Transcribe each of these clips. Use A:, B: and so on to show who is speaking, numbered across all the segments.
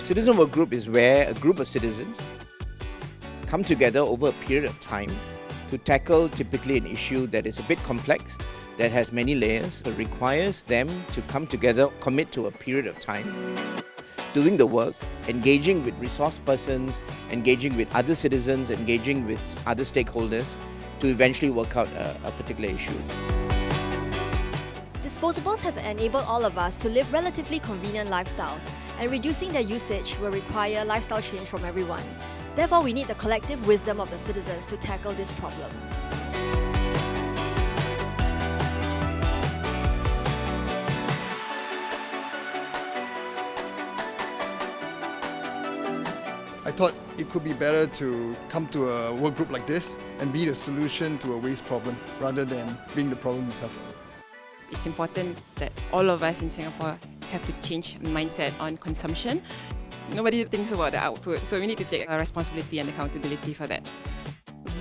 A: a citizen work group is where a group of citizens come together over a period of time to tackle typically an issue that is a bit complex, that has many layers, it requires them to come together, commit to a period of time, doing the work, engaging with resource persons, engaging with other citizens, engaging with other stakeholders to eventually work out a particular issue.
B: Disposables have enabled all of us to live relatively convenient lifestyles, and reducing their usage will require lifestyle change from everyone. Therefore, we need the collective wisdom of the citizens to tackle this problem.
C: I thought it could be better to come to a work group like this and be the solution to a waste problem rather than being the problem itself.
D: It's important that all of us in Singapore have to change mindset on consumption. Nobody thinks about the output, so we need to take responsibility and accountability for that.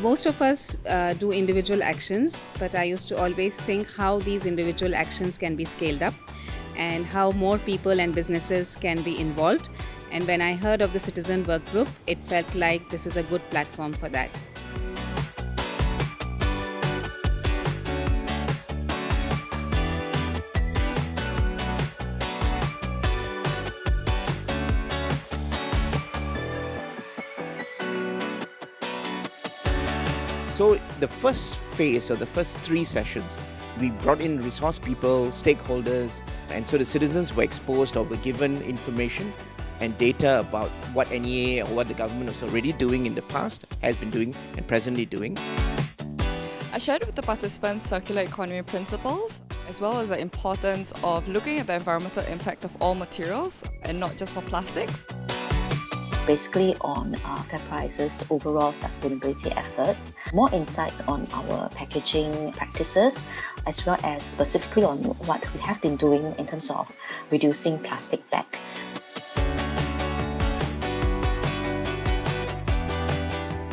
E: Most of us do individual actions, but I used to always think how these individual actions can be scaled up and how more people and businesses can be involved. And when I heard of the Citizen Work Group, it felt like this is a good platform for that.
A: So the first phase, or the first 3 sessions, we brought in resource people, stakeholders, and so the citizens were exposed or were given information and data about what NEA or what the government was already doing in the past, has been doing and presently doing.
F: I shared with the participants circular economy principles, as well as the importance of looking at the environmental impact of all materials and not just for plastics.
G: Basically on Fairprice's overall sustainability efforts, more insights on our packaging practices, as well as specifically on what we have been doing in terms of reducing plastic bag.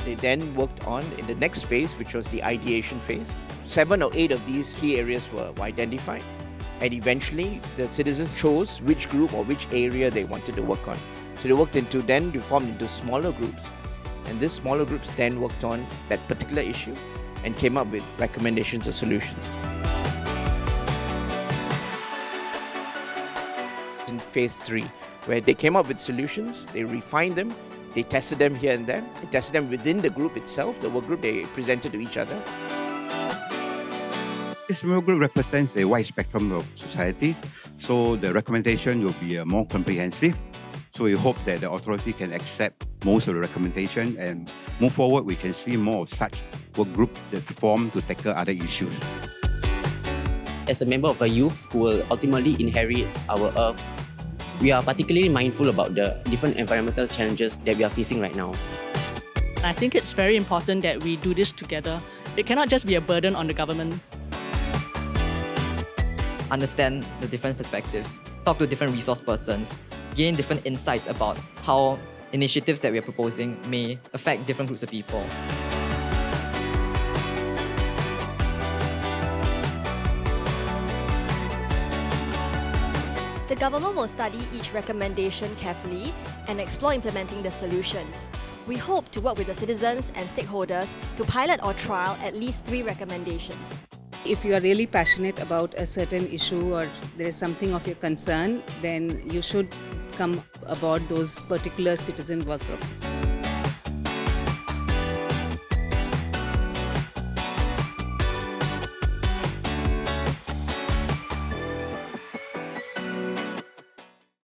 A: They then worked on in the next phase, which was the ideation phase. 7 or 8 of these key areas were identified, and eventually the citizens chose which group or which area they wanted to work on. So they formed into smaller groups, and these smaller groups then worked on that particular issue and came up with recommendations or solutions. In phase 3, where they came up with solutions, they refined them, they tested them here and there, they tested them within the group itself, the work group, they presented to each other.
H: This work group represents a wide spectrum of society, so the recommendation will be more comprehensive. So we hope that the authority can accept most of the recommendation and move forward. We can see more of such work group that form to tackle other issues.
I: As a member of a youth who will ultimately inherit our earth, we are particularly mindful about the different environmental challenges that we are facing right now.
J: I think it's very important that we do this together. It cannot just be a burden on the government.
K: Understand the different perspectives, talk to different resource persons, gain different insights about how initiatives that we are proposing may affect different groups of people.
B: The government will study each recommendation carefully and explore implementing the solutions. We hope to work with the citizens and stakeholders to pilot or trial at least 3 recommendations.
E: If you are really passionate about a certain issue or there is something of your concern, then you should come aboard those particular citizen work group.